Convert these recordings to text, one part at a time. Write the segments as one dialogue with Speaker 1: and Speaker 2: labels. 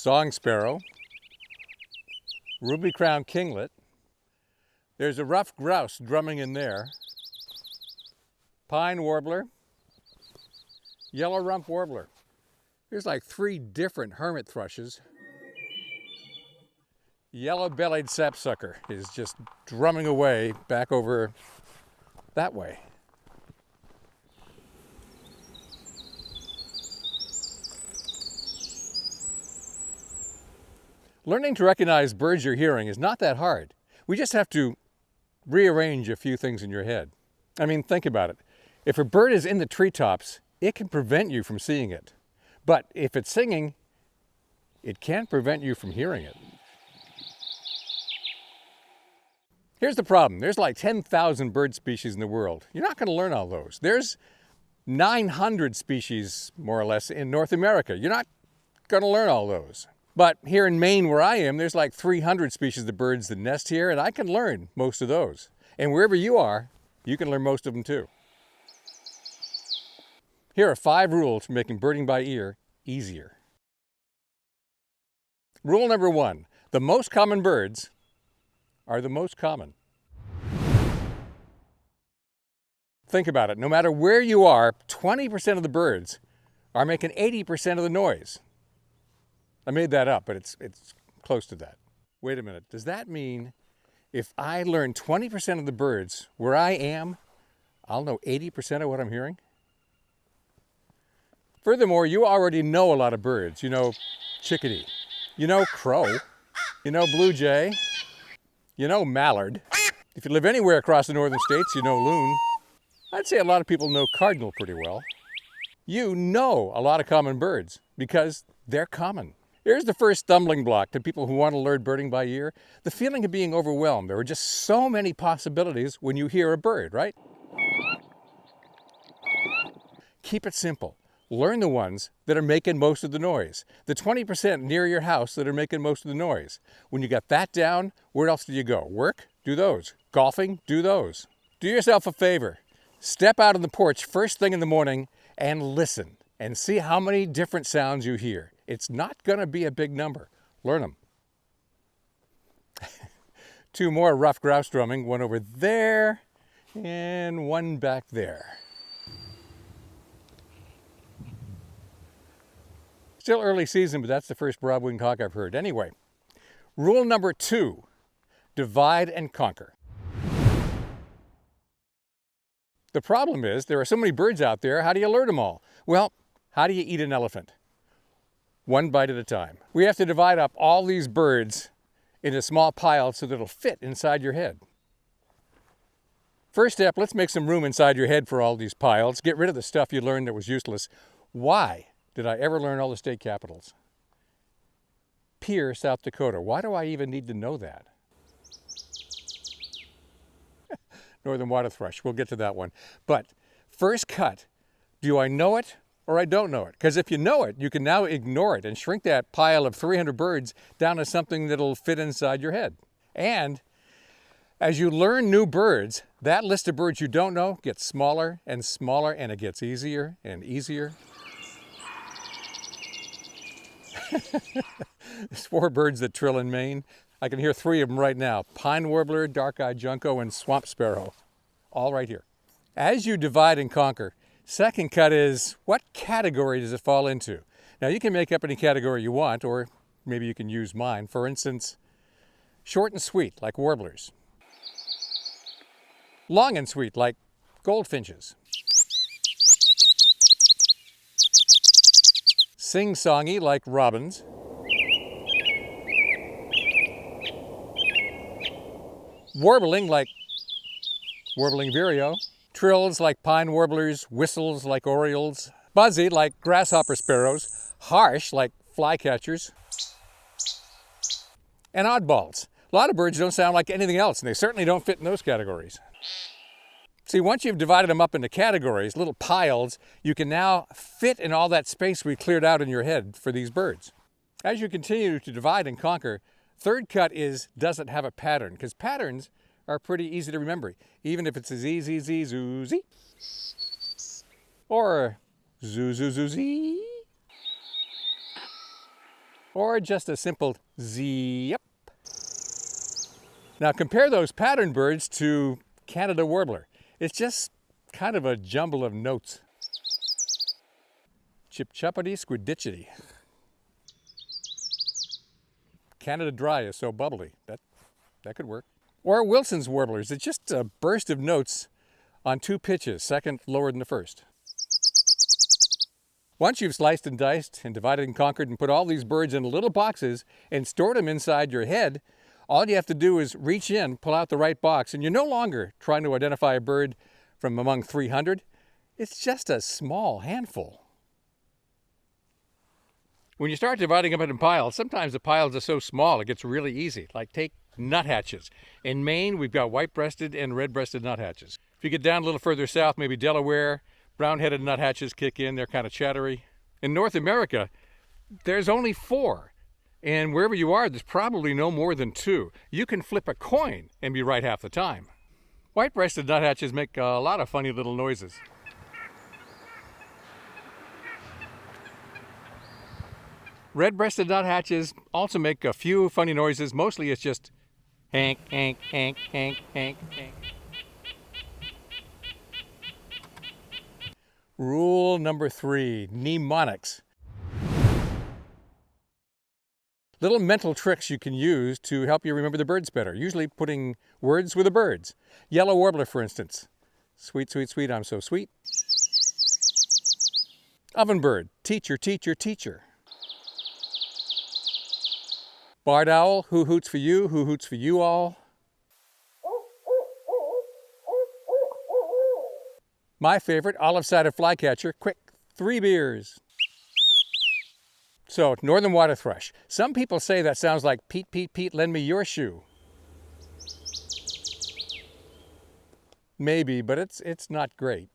Speaker 1: song sparrow, ruby-crowned kinglet. There's a ruffed grouse drumming in there, pine warbler, yellow rump warbler. There's like 3 different hermit thrushes. Yellow-bellied sapsucker is just drumming away back over that way. Learning to recognize birds you're hearing is not that hard. We just have to rearrange a few things in your head. I mean, think about it. If a bird is in the treetops, it can prevent you from seeing it. But if it's singing, it can't prevent you from hearing it. Here's the problem. There's like 10,000 bird species in the world. You're not going to learn all those. There's 900 species, more or less, in North America. You're not going to learn all those. But here in Maine, where I am, there's like 300 species of birds that nest here, and I can learn most of those. And wherever you are, you can learn most of them too. Here are 5 rules for making birding by ear easier. Rule number 1, the most common birds are the most common. Think about it. No matter where you are, 20% of the birds are making 80% of the noise. I made that up, but it's close to that. Wait a minute. Does that mean if I learn 20% of the birds where I am, I'll know 80% of what I'm hearing? Furthermore, you already know a lot of birds. You know chickadee. You know crow. You know blue jay. You know mallard. If you live anywhere across the northern states, you know loon. I'd say a lot of people know cardinal pretty well. You know a lot of common birds because they're common. Here's the first stumbling block to people who want to learn birding by ear. The feeling of being overwhelmed. There are just so many possibilities when you hear a bird, right? Keep it simple. Learn the ones that are making most of the noise. The 20% near your house that are making most of the noise. When you got that down, where else do you go? Work? Do those. Golfing? Do those. Do yourself a favor. Step out on the porch first thing in the morning and listen and see how many different sounds you hear. It's not going to be a big number. Learn them. 2 more ruffed grouse drumming, one over there and one back there. Still early season, but that's the first broad-winged cock I've heard. Anyway, rule number 2, divide and conquer. The problem is there are so many birds out there, how do you alert them all? Well, how do you eat an elephant? 1 bite at a time. We have to divide up all these birds into small piles so that it'll fit inside your head. First step, let's make some room inside your head for all these piles. Get rid of the stuff you learned that was useless. Why did I ever learn all the state capitals? Pierre, South Dakota. Why do I even need to know that? Northern water thrush. We'll get to that one. But first cut, do I know it or I don't know it? Because if you know it, you can now ignore it and shrink that pile of 300 birds down to something that'll fit inside your head. And as you learn new birds, that list of birds you don't know gets smaller and smaller, and it gets easier and easier. There's 4 birds that trill in Maine. I can hear 3 of them right now. Pine warbler, dark-eyed junco, and swamp sparrow. All right here. As you divide and conquer, second cut is, what category does it fall into? Now you can make up any category you want, or maybe you can use mine. For instance, short and sweet, like warblers. Long and sweet, like goldfinches. Sing-songy, like robins. Warbling, like warbling vireo. Trills, like pine warblers. Whistles, like orioles. Buzzy, like grasshopper sparrows. Harsh, like flycatchers. And oddballs. A lot of birds don't sound like anything else, and they certainly don't fit in those categories. See, once you've divided them up into categories, little piles, you can now fit in all that space we cleared out in your head for these birds. As you continue to divide and conquer, third cut is, does it have a pattern? Because patterns are pretty easy to remember, even if it's a Z, Z, Z, zoo, Z, or zoo, zoo, zoo, Z. or just a simple zip. Now compare those pattern birds to Canada warbler. It's just kind of a jumble of notes. Chip-chuppity, squiditchity. Canada dry is so bubbly. That could work. Or Wilson's warblers. It's just a burst of notes on two pitches, second lower than the first. Once you've sliced and diced and divided and conquered and put all these birds in little boxes and stored them inside your head, all you have to do is reach in, pull out the right box, and you're no longer trying to identify a bird from among 300. It's just a small handful. When you start dividing them into piles, sometimes the piles are so small it gets really easy. Like take nuthatches. In Maine, we've got white-breasted and red-breasted nuthatches. If you get down a little further south, maybe Delaware, brown-headed nuthatches kick in. They're kind of chattery. In North America, there's only 4. And wherever you are, there's probably no more than 2. You can flip a coin and be right half the time. White-breasted nuthatches make a lot of funny little noises. Red-breasted nuthatches also make a few funny noises. Mostly it's just hank, hank, hank, hank, hank, hank. Rule number 3, mnemonics. Little mental tricks you can use to help you remember the birds better, usually putting words with the birds. Yellow warbler, for instance. Sweet, sweet, sweet, I'm so sweet. Ovenbird, teacher, teacher, teacher. Barred owl, who hoots for you all. My favorite, olive-sided flycatcher, quick, 3 beers. So, northern water thrush. Some people say that sounds like Pete, Pete, Pete, lend me your shoe. Maybe, but it's not great.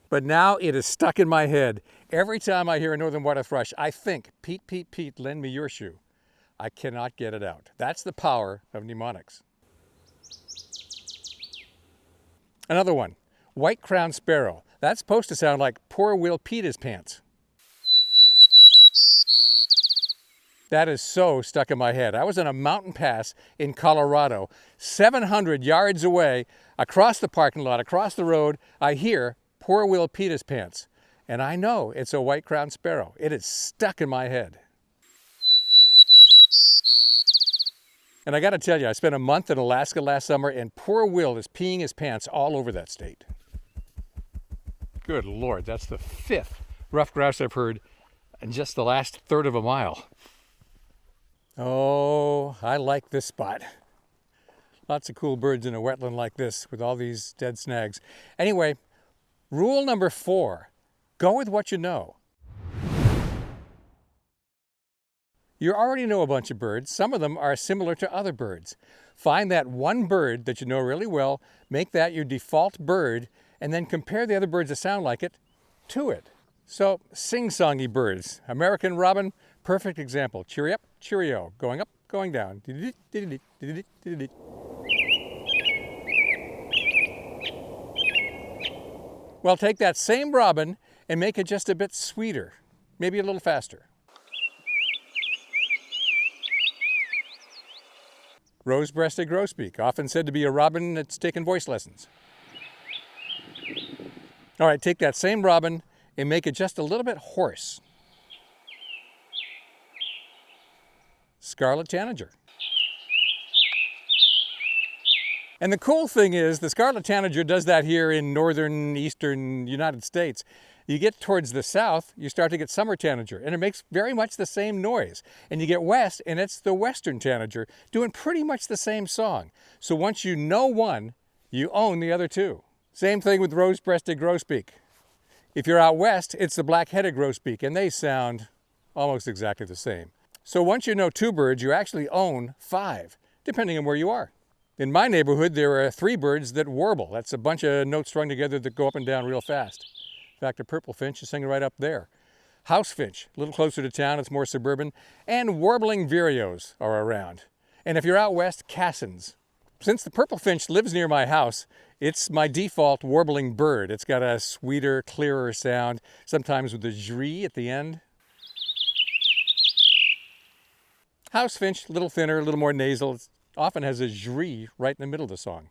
Speaker 1: But now it is stuck in my head. Every time I hear a northern water thrush, I think, Pete, Pete, Pete, lend me your shoe. I cannot get it out. That's the power of mnemonics. Another one, white-crowned sparrow. That's supposed to sound like poor Will Peter's pants. That is so stuck in my head. I was on a mountain pass in Colorado, 700 yards away, across the parking lot, across the road, I hear poor Will Peter's pants. And I know it's a white-crowned sparrow. It is stuck in my head. And I got to tell you, I spent a month in Alaska last summer, and poor Will is peeing his pants all over that state. Good Lord, that's the 5th rough grouse I've heard in just the last third of a mile. Oh, I like this spot. Lots of cool birds in a wetland like this with all these dead snags. Anyway, rule number 4, go with what you know. You already know a bunch of birds. Some of them are similar to other birds. Find that one bird that you know really well, make that your default bird, and then compare the other birds that sound like it to it. So, sing-songy birds. American robin, perfect example. Cheery up, cheerio. Going up, going down. Well, take that same robin and make it just a bit sweeter, maybe a little faster. Rose-breasted grosbeak, often said to be a robin that's taken voice lessons. All right, take that same robin and make it just a little bit hoarse. Scarlet tanager. And the cool thing is, the scarlet tanager does that here in northern, eastern United States. You get towards the south, you start to get summer tanager, and it makes very much the same noise. And you get west, and it's the western tanager doing pretty much the same song. So once you know one, you own the other two. Same thing with rose-breasted grosbeak. If you're out west, it's the black-headed grosbeak, and they sound almost exactly the same. So once you know 2 birds, you actually own 5, depending on where you are. In my neighborhood, there are 3 birds that warble. That's a bunch of notes strung together that go up and down real fast. In fact, a purple finch is singing right up there. House finch, a little closer to town, it's more suburban. And warbling vireos are around. And if you're out west, cassins. Since the purple finch lives near my house, it's my default warbling bird. It's got a sweeter, clearer sound, sometimes with a zhree at the end. House finch, a little thinner, a little more nasal. It often has a zhree right in the middle of the song.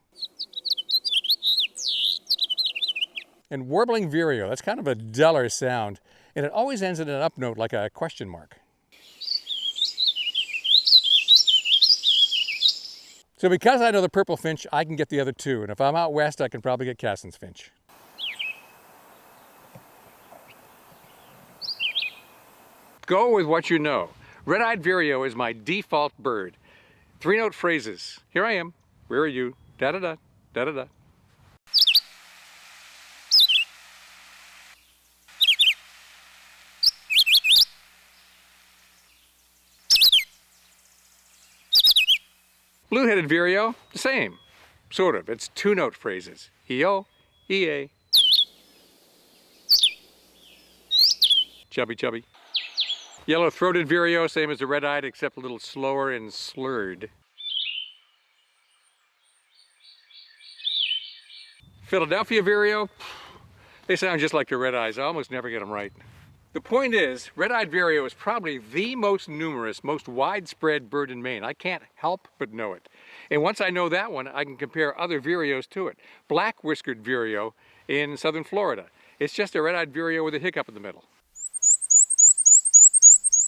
Speaker 1: And warbling vireo, that's kind of a duller sound, and it always ends in an up note like a question mark. So because I know the purple finch, I can get the other two, and if I'm out west, I can probably get Cassin's finch. Go with what you know. Red-eyed vireo is my default bird. 3-note phrases. Here I am. Where are you? Da-da-da, da-da-da. Blue-headed vireo, the same. Sort of. It's 2-note phrases. E-O, E-A. Chubby, chubby. Yellow-throated vireo, same as the red-eyed, except a little slower and slurred. Philadelphia vireo, they sound just like the red-eyes. I almost never get them right. The point is, red-eyed vireo is probably the most numerous, most widespread bird in Maine. I can't help but know it. And once I know that one, I can compare other vireos to it. Black-whiskered vireo in southern Florida. It's just a red-eyed vireo with a hiccup in the middle.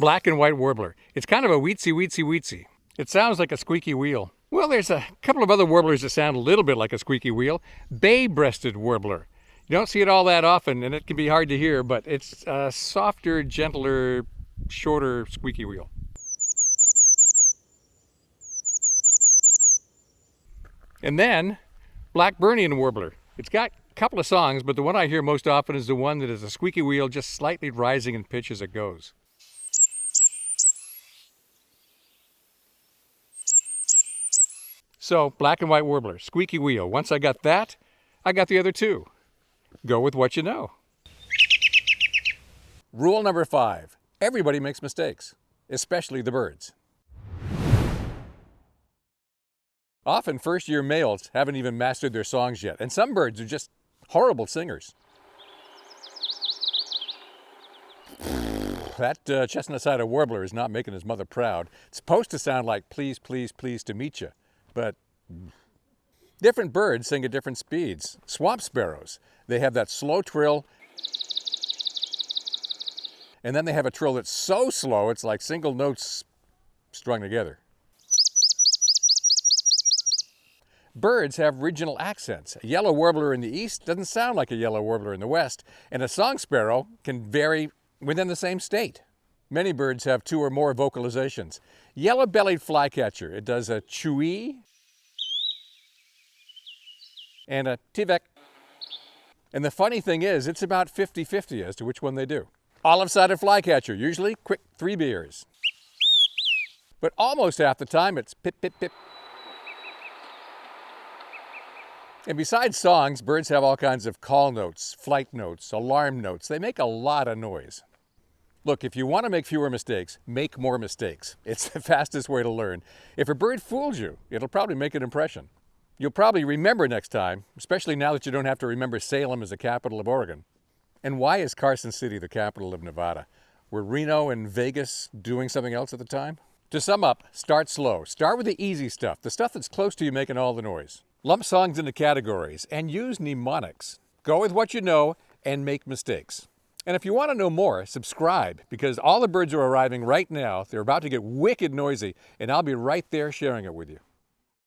Speaker 1: Black and white warbler. It's kind of a weetsy, weetsy, weetsy. It sounds like a squeaky wheel. Well, there's a couple of other warblers that sound a little bit like a squeaky wheel. Bay-breasted warbler. You don't see it all that often, and it can be hard to hear, but it's a softer, gentler, shorter squeaky wheel. And then, Blackburnian warbler. It's got a couple of songs, but the one I hear most often is the one that is a squeaky wheel just slightly rising in pitch as it goes. So, black and white warbler, squeaky wheel. Once I got that, I got the other two. Go with what you know. Rule number 5. Everybody makes mistakes, especially the birds. Often first-year males haven't even mastered their songs yet, and some birds are just horrible singers. That chestnut-sided warbler is not making his mother proud. It's supposed to sound like please, please, please to meet you, but different birds sing at different speeds. Swamp sparrows, they have that slow trill, and then they have a trill that's so slow it's like single notes strung together. Birds have regional accents. A yellow warbler in the east doesn't sound like a yellow warbler in the west, and a song sparrow can vary within the same state. Many birds have 2 or more vocalizations. Yellow-bellied flycatcher, it does a chewee and a tivek. And the funny thing is, it's about 50-50 as to which one they do. Olive-sided flycatcher, usually quick 3 beers. But almost half the time it's pip, pip, pip. And besides songs, birds have all kinds of call notes, flight notes, alarm notes. They make a lot of noise. Look, if you want to make fewer mistakes, make more mistakes. It's the fastest way to learn. If a bird fools you, it'll probably make an impression. You'll probably remember next time, especially now that you don't have to remember Salem as the capital of Oregon. And why is Carson City the capital of Nevada? Were Reno and Vegas doing something else at the time? To sum up, start slow. Start with the easy stuff, the stuff that's close to you making all the noise. Lump songs into categories and use mnemonics. Go with what you know and make mistakes. And if you want to know more, subscribe, because all the birds are arriving right now. They're about to get wicked noisy, and I'll be right there sharing it with you.